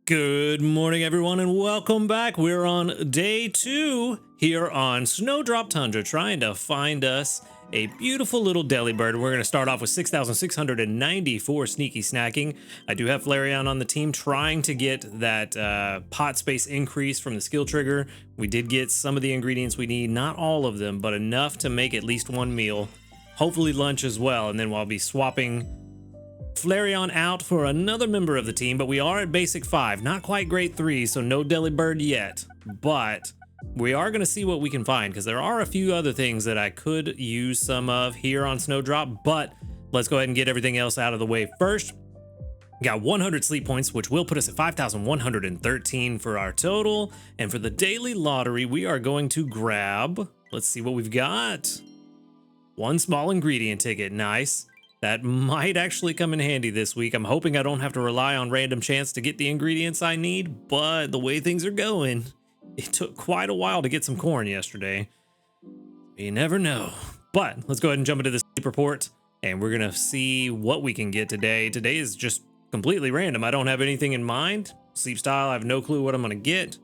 Good morning, everyone, and welcome back. We're on day 2 here on Snowdrop Tundra, trying to find us a beautiful little Delibird. We're going to start off with 6,694 sneaky snacking. I do have Flareon on the team trying to get that pot space increase from the skill trigger. We did get some of the ingredients we need, not all of them, but enough to make at least one meal. Hopefully lunch as well, and then we'll be swapping Flareon out for another member of the team, but we are at basic 5, not quite grade 3, so no Delibird yet, but we are going to see what we can find, because there are a few other things that I could use some of here on Snowdrop, but let's go ahead and get everything else out of the way first. Got 100 sleep points, which will put us at 5,113 for our total, and for the daily lottery, we are going to grab, let's see what we've got. One small ingredient ticket, nice. That might actually come in handy this week. I'm hoping I don't have to rely on random chance to get the ingredients I need, but the way things are going, it took quite a while to get some corn yesterday. You never know. But let's go ahead and jump into the sleep report, and we're going to see what we can get today. Today is just completely random. I don't have anything in mind. Sleep style, I have no clue what I'm going to get.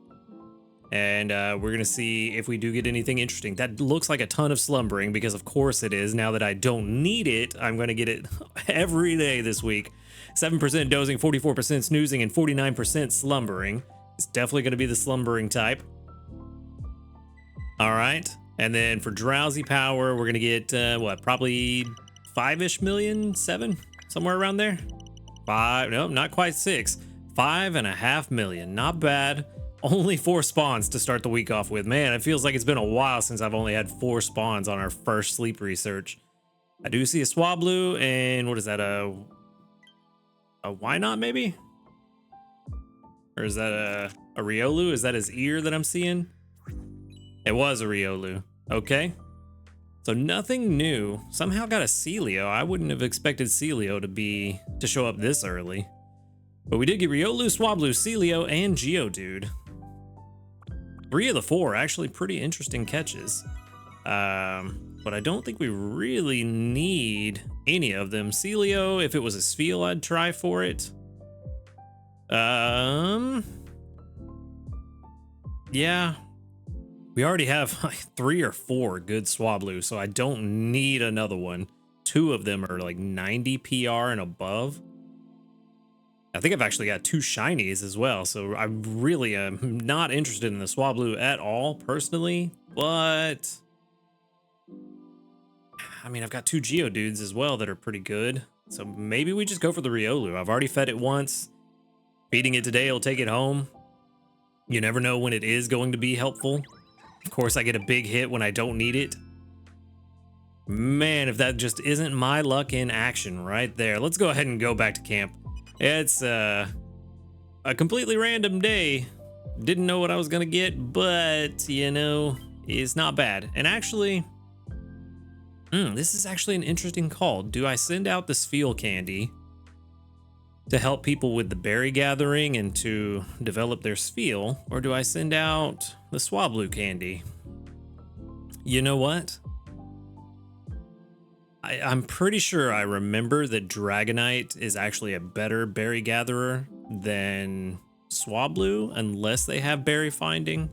And we're going to see if we do get anything interesting. That looks like a ton of slumbering, because of course it is. Now that I don't need it, I'm going to get it every day this week. 7% dozing, 44% snoozing, and 49% slumbering. It's definitely going to be the slumbering type. All right. And then for drowsy power, we're going to get, what, probably 5-ish million? 7? Somewhere around there? 5? No, not quite 6. 5.5 million. Not bad. Only 4 spawns to start the week off with. Man, it feels like it's been a while since I've only had 4 spawns on our first sleep research. I do see a Swablu, and what is that, a why not maybe? Or is that a Riolu? Is that his ear that I'm seeing? It was a Riolu. Okay. So nothing new. Somehow got a Celio. I wouldn't have expected Celio to show up this early. But we did get Riolu, Swablu, Celio, and Geodude. 3 of the 4 actually pretty interesting catches. But I don't think we really need any of them. Celio, if it was a Spheal, I'd try for it. Yeah. We already have like 3 or 4 good Swablu, so I don't need another one. 2 of them are like 90 PR and above. I think I've actually got 2 shinies as well, so I really am not interested in the Swablu at all, personally, but I mean, I've got 2 Geodudes as well that are pretty good, so maybe we just go for the Riolu. I've already fed it once. Feeding it today will take it home. You never know when it is going to be helpful. Of course, I get a big hit when I don't need it. Man, if that just isn't my luck in action right there. Let's go ahead and go back to camp. It's a completely random day. Didn't know what I was gonna get, but you know, it's not bad. And actually, this is actually an interesting call. Do I send out the Spheal candy to help people with the berry gathering and to develop their Spheal, or do I send out the Swablu candy? You know what? I'm pretty sure I remember that Dragonite is actually a better berry gatherer than Swablu, unless they have berry finding.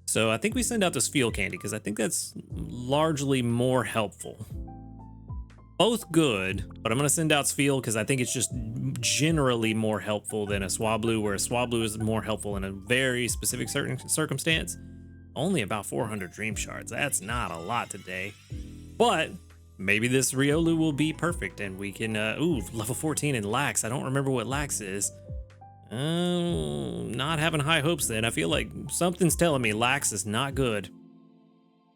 So I think we send out this Spheal candy, because I think that's largely more helpful. Both good, but I'm going to send out Spheal because I think it's just generally more helpful than a Swablu, where a Swablu is more helpful in a very specific certain circumstance. Only about 400 Dream Shards. That's not a lot today. But maybe this Riolu will be perfect and we can, level 14 in Lax. I don't remember what Lax is. Not having high hopes then. I feel like something's telling me Lax is not good.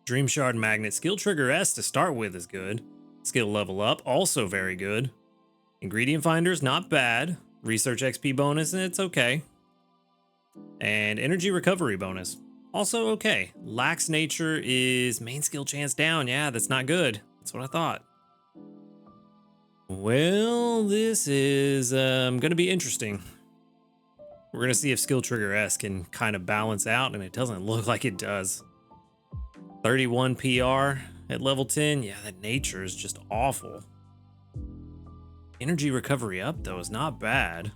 Dream Shard Magnet. Skill Trigger S to start with is good. Skill level up, also very good. Ingredient Finder's not bad. Research XP bonus, it's okay. And Energy Recovery bonus, also okay. Lax Nature is main skill chance down. Yeah, that's not good. That's what I thought. Well, this is gonna be interesting. We're gonna see if Skill Trigger S can kind of balance out, and it doesn't look like it does. 31 PR at level 10. Yeah, that nature is just awful. Energy recovery up though is not bad.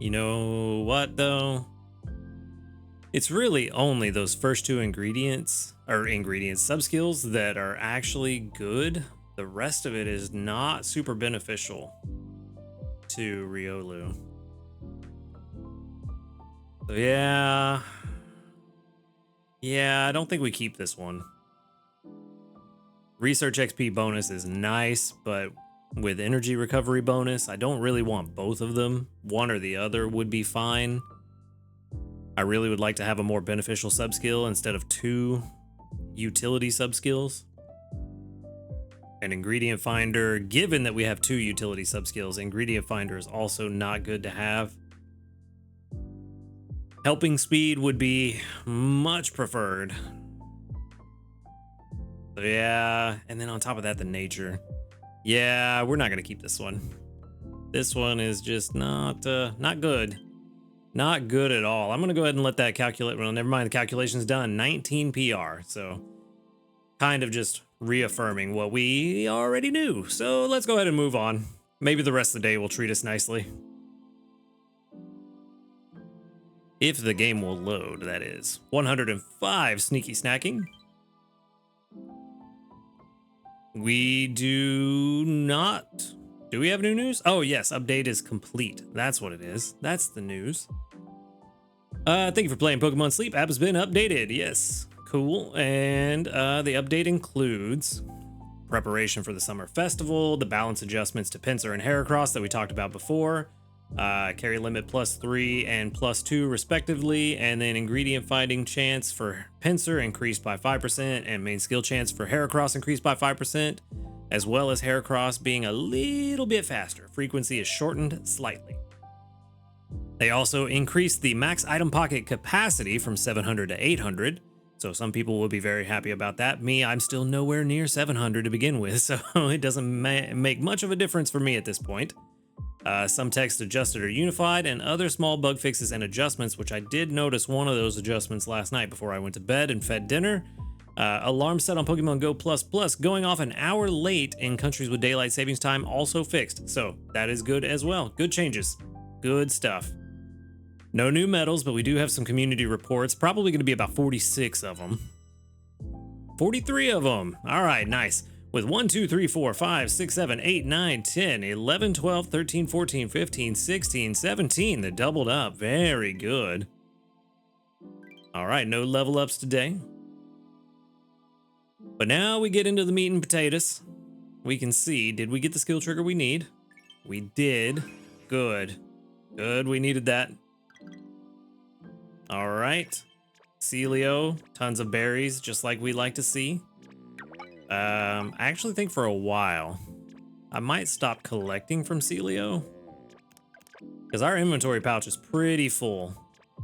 You know what though? It's really only those first two ingredients sub-skills that are actually good. The rest of it is not super beneficial to Riolu. So yeah, I don't think we keep this one. Research XP bonus is nice, but with energy recovery bonus, I don't really want both of them. One or the other would be fine. I really would like to have a more beneficial sub-skill instead of two utility sub-skills. An ingredient finder, given that we have two utility sub-skills, ingredient finder is also not good to have. Helping speed would be much preferred. So yeah, and then on top of that, the nature. Yeah, we're not gonna keep this one. This one is just not good. Not good at all. I'm gonna go ahead and let that calculate. Well, never mind, the calculation's done. 19 PR, so kind of just reaffirming what we already knew. So let's go ahead and move on. Maybe the rest of the day will treat us nicely. If the game will load, that is. 105 sneaky snacking. We do not. Do we have new news? Oh yes, update is complete. That's what it is. That's the news. Thank you for playing Pokemon Sleep. App has been updated. Yes, cool. And the update includes preparation for the summer festival, the balance adjustments to Pinsir and Heracross that we talked about before, carry limit +3 and +2 respectively, and then ingredient finding chance for Pinsir increased by 5%, and main skill chance for Heracross increased by 5%, as well as Heracross being a little bit faster. Frequency is shortened slightly. They also increased the max item pocket capacity from 700 to 800, so some people will be very happy about that. Me, I'm still nowhere near 700 to begin with, so it doesn't make much of a difference for me at this point. Some text adjusted or unified, and other small bug fixes and adjustments, which I did notice one of those adjustments last night before I went to bed and fed dinner. Alarm set on Pokemon Go++ going off an hour late in countries with daylight savings time also fixed, so that is good as well. Good changes. Good stuff. No new medals, but we do have some community reports, probably going to be about 46 of them. 43 of them. All right, nice. With 1, 2, 3, 4, 5, 6, 7, 8, 9, 10, 11, 12, 13, 14, 15, 16, 17. They doubled up. Very good. All right, no level ups today. But now we get into the meat and potatoes. We can see, did we get the skill trigger we need? We did. Good. Good, we needed that. All right. Celio, tons of berries, just like we like to see. I actually think for a while, I might stop collecting from Celio, because our inventory pouch is pretty full.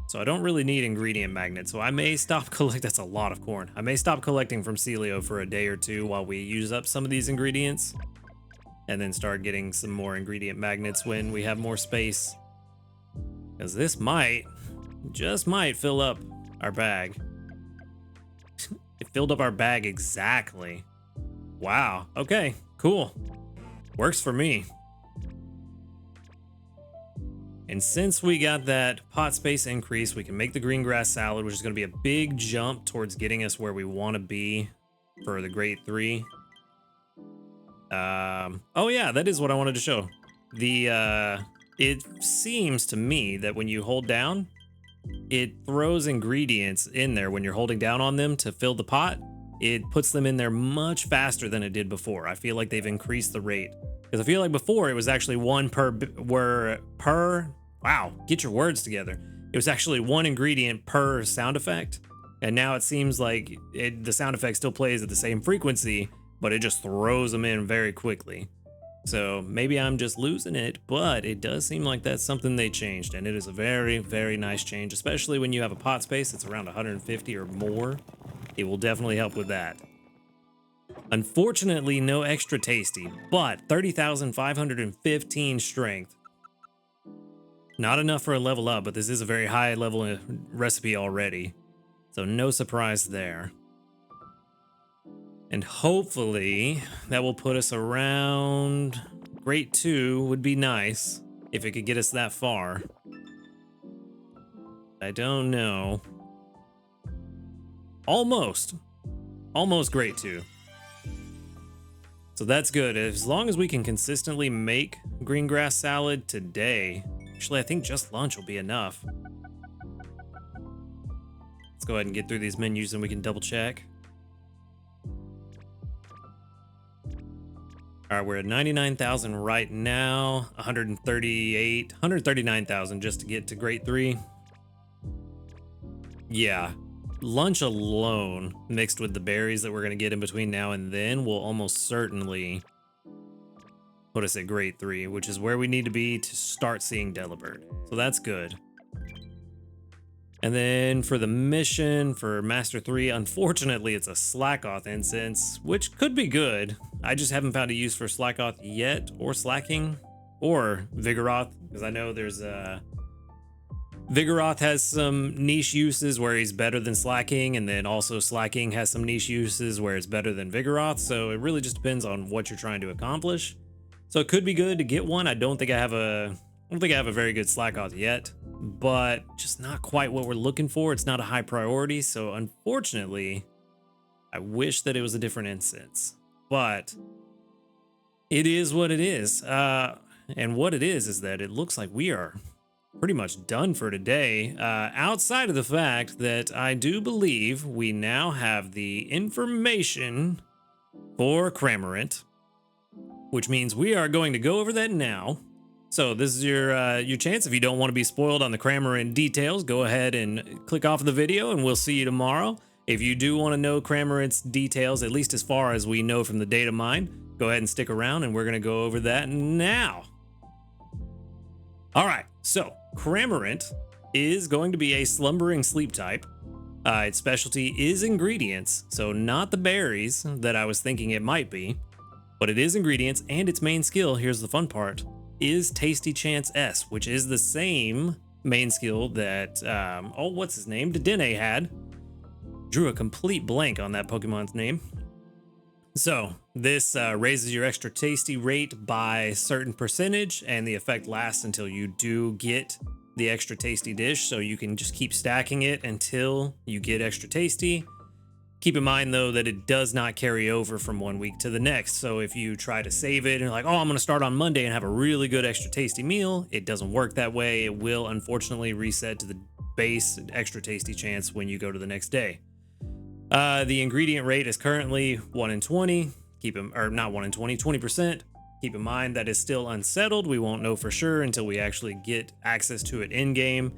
So I don't really need ingredient magnets, so I may stop collecting. That's a lot of corn. I may stop collecting from Celio for a day or two while we use up some of these ingredients, and then start getting some more ingredient magnets when we have more space. Because this might, just might fill up our bag. It filled up our bag exactly. Wow, okay, cool. Works for me. And since we got that pot space increase, we can make the green grass salad, which is going to be a big jump towards getting us where we want to be for the grade 3. Oh yeah, that is what I wanted to show. It seems to me that when you hold down, it throws ingredients in there when you're holding down on them to fill the pot. It puts them in there much faster than it did before. I feel like they've increased the rate. Because I feel like before it was actually one wow, get your words together. It was actually one ingredient per sound effect. And now it seems like the sound effect still plays at the same frequency, but it just throws them in very quickly. So maybe I'm just losing it, but it does seem like that's something they changed. And it is a very, very nice change, especially when you have a pot space that's around 150 or more. It will definitely help with that. Unfortunately, no extra tasty, but 30,515 strength. Not enough for a level up, but this is a very high level recipe already. So no surprise there. And hopefully that will put us around grade 2 would be nice if it could get us that far. I don't know. Almost. Almost grade 2. So that's good. As long as we can consistently make green grass salad today. Actually, I think just lunch will be enough. Let's go ahead and get through these menus and we can double check. All right, we're at 99,000 right now. 139,000 just to get to grade 3. Yeah, lunch alone mixed with the berries that we're going to get in between now and then will almost certainly put us at grade 3, which is where we need to be to start seeing Delibird. So that's good. And then for the mission for Master 3, unfortunately, it's a Slackoth incense, which could be good. I just haven't found a use for Slackoth yet, or Slacking, or Vigoroth, because I know there's a... Vigoroth has some niche uses where he's better than Slacking, and then also Slacking has some niche uses where it's better than Vigoroth, so it really just depends on what you're trying to accomplish. So it could be good to get one. I don't think I have a very good Slackoth yet, but just not quite what we're looking for. It's not a high priority, so unfortunately, I wish that it was a different incense, but it is what it is. And what it is that it looks like we are pretty much done for today, outside of the fact that I do believe we now have the information for Cramorant, which means we are going to go over that now. So this is your chance. If you don't want to be spoiled on the Cramorant details, go ahead and click off the video and we'll see you tomorrow. If you do want to know Cramorant's details, at least as far as we know from the data mine, go ahead and stick around and we're going to go over that now. All right, so Cramorant is going to be a slumbering sleep type. Its specialty is ingredients, so not the berries that I was thinking it might be, but it is ingredients, and its main skill, here's the fun part, is Tasty Chance S, which is the same main skill that, what's his name? Dedenne had. Drew a complete blank on that Pokemon's name. So this raises your extra tasty rate by a certain percentage, and the effect lasts until you do get the extra tasty dish, so you can just keep stacking it until you get extra tasty. Keep in mind, though, that it does not carry over from one week to the next. So if you try to save it and you're like, oh, I'm going to start on Monday and have a really good extra tasty meal, it doesn't work that way. It will unfortunately reset to the base extra tasty chance when you go to the next day. The ingredient rate is currently 1 in 20. Not 1 in 20, 20%. Keep in mind that is still unsettled. We won't know for sure until we actually get access to it in game.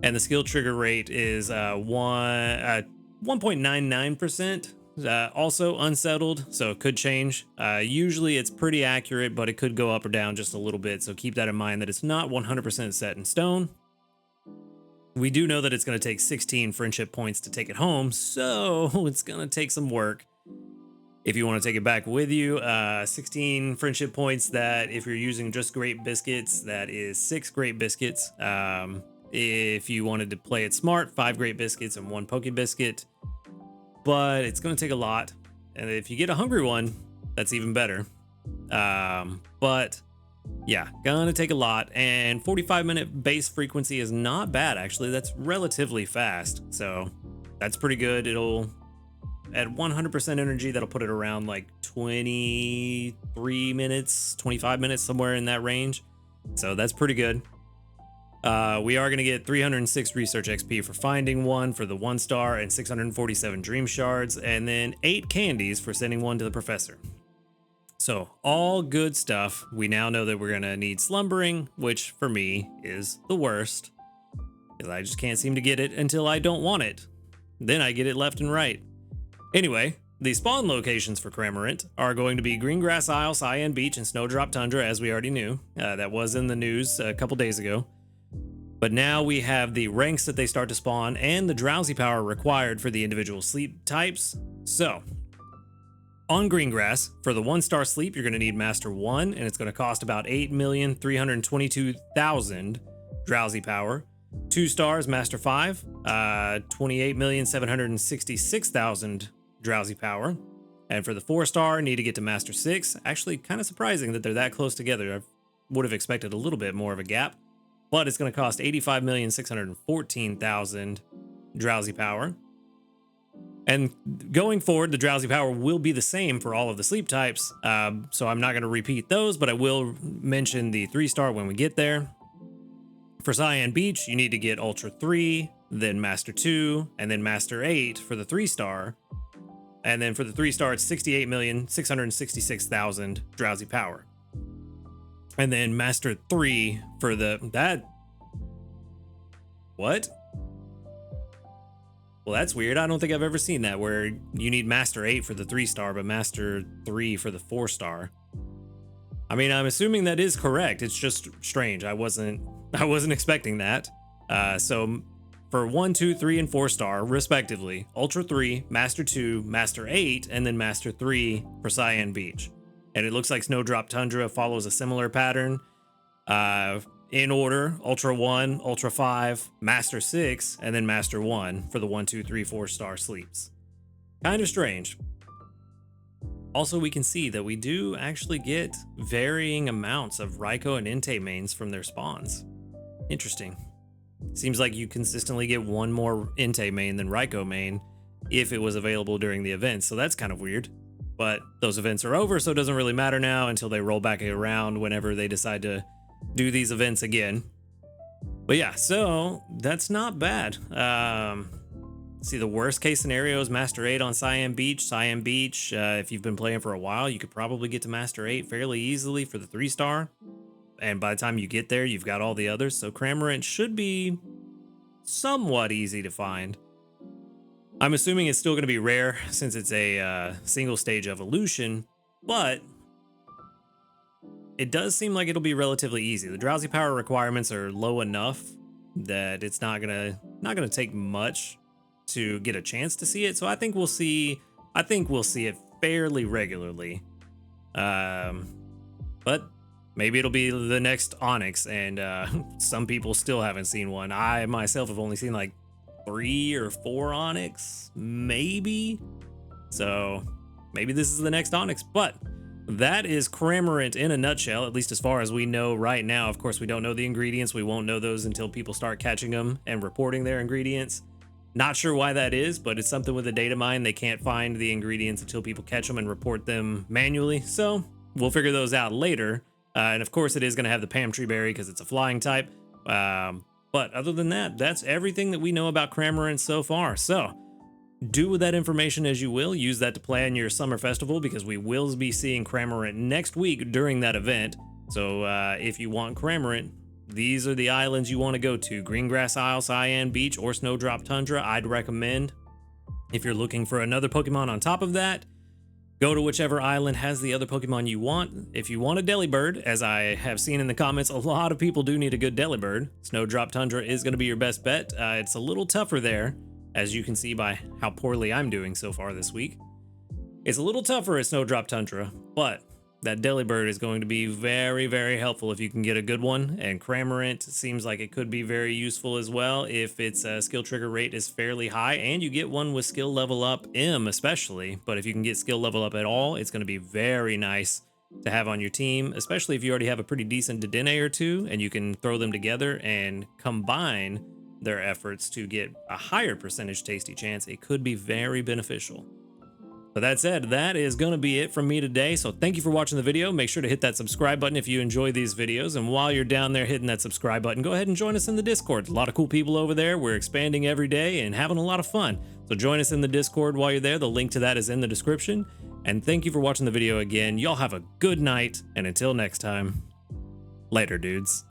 And the skill trigger rate is 1.99%, also unsettled, so it could change. Usually it's pretty accurate, but it could go up or down just a little bit, so keep that in mind that it's not 100% set in stone. We do know that it's going to take 16 friendship points to take it home, so it's going to take some work. If you want to take it back with you, 16 friendship points, that if you're using just Great Biscuits, that is 6 Great Biscuits. If you wanted to play it smart, 5 Great Biscuits and 1 Poke Biscuit. But it's going to take a lot. And if you get a hungry one, that's even better. But yeah, gonna take a lot. And 45-minute base frequency is not bad, actually. That's relatively fast. So that's pretty good. It'll, at 100% energy, that'll put it around like 23 minutes, 25 minutes, somewhere in that range. So that's pretty good. We are going to get 306 research XP for finding one for the 1-star and 647 dream shards, and then 8 candies for sending one to the professor. So all good stuff. We now know that we're going to need slumbering, which for me is the worst, because I just can't seem to get it until I don't want it. Then I get it left and right. Anyway, the spawn locations for Cramorant are going to be Greengrass Isle, Cyan Beach, and Snowdrop Tundra, as we already knew. That was in the news a couple days ago. But now we have the ranks that they start to spawn and the drowsy power required for the individual sleep types. So, on Greengrass, for the 1-star sleep, you're going to need Master 1, and it's going to cost about 8,322,000 drowsy power. 2 stars, Master 5, 28,766,000 drowsy power. And for the 4-star, need to get to Master 6. Actually, kind of surprising that they're that close together. I would have expected a little bit more of a gap. but it's going to cost 85,614,000 drowsy power. And going forward, the drowsy power will be the same for all of the sleep types. So I'm not going to repeat those, but I will mention the 3-star when we get there. For Cyan Beach, you need to get Ultra 3, then Master 2, and then Master 8 for the 3-star. And then for the 3-star, it's 68,666,000 drowsy power. And then Master 3 for what? Well, that's weird. I don't think I've ever seen that, where you need Master 8 for the 3-star, but Master 3 for the 4-star. I mean, I'm assuming that is correct. It's just strange. I wasn't expecting that. So for 1, 2, 3, and 4-star, respectively, Ultra 3, Master 2, Master 8, and then Master 3 for Cyan Beach. And it looks like Snowdrop Tundra follows a similar pattern. In order, Ultra 1, Ultra 5, Master 6, and then Master 1 for the 1, 2, 3, 4-star sleeps. Kind of strange. Also, we can see that we do actually get varying amounts of Raikou and Entei mains from their spawns. Interesting. Seems like you consistently get one more Entei main than Raikou main if it was available during the event, so that's kind of weird. But those events are over, so it doesn't really matter now until they roll back around whenever they decide to do these events again. But yeah, so that's not bad. See, the worst case scenario is Master 8 on Cyan Beach. Cyan Beach, if you've been playing for a while, you could probably get to Master 8 fairly easily for the 3-star. And by the time you get there, you've got all the others. So Cramorant should be somewhat easy to find. I'm assuming it's still going to be rare since it's a single stage evolution, but it does seem like it'll be relatively easy. The drowsy power requirements are low enough that it's not gonna take much to get a chance to see it. So I think we'll see it fairly regularly. But maybe it'll be the next Onyx, and some people still haven't seen one. I myself have only seen like 3 or 4 Onyx, maybe. So maybe this is the next Onyx, but that is Cramorant in a nutshell, at least as far as we know right now. Of course, we don't know the ingredients. We won't know those until people start catching them and reporting their ingredients. Not sure why that is, but it's something with the data mine. They can't find the ingredients until people catch them and report them manually. So we'll figure those out later. And of course, it is going to have the Pam Tree Berry because it's a flying type. But other than that, that's everything that we know about Cramorant so far. So do with that information as you will. Use that to plan your summer festival, because we will be seeing Cramorant next week during that event. So if you want Cramorant, these are the islands you want to go to: Greengrass Isle, Cyan Beach, or Snowdrop Tundra. I'd recommend, if you're looking for another Pokemon on top of that, go to whichever island has the other Pokemon you want. If you want a Delibird, as I have seen in the comments, a lot of people do need a good Delibird. Snowdrop Tundra is going to be your best bet. It's a little tougher there, as you can see by how poorly I'm doing so far this week. It's a little tougher at Snowdrop Tundra, but that Delibird is going to be very, very helpful if you can get a good one. And Cramorant seems like it could be very useful as well if its skill trigger rate is fairly high, and you get one with skill level up M especially. But if you can get skill level up at all, it's going to be very nice to have on your team, especially if you already have a pretty decent Dedenne or two, and you can throw them together and combine their efforts to get a higher percentage tasty chance. It could be very beneficial. But that said, that is going to be it from me today. So thank you for watching the video. Make sure to hit that subscribe button if you enjoy these videos. And while you're down there hitting that subscribe button, go ahead and join us in the Discord. A lot of cool people over there. We're expanding every day and having a lot of fun. So join us in the Discord while you're there. The link to that is in the description. And thank you for watching the video again. Y'all have a good night. And until next time, later, dudes.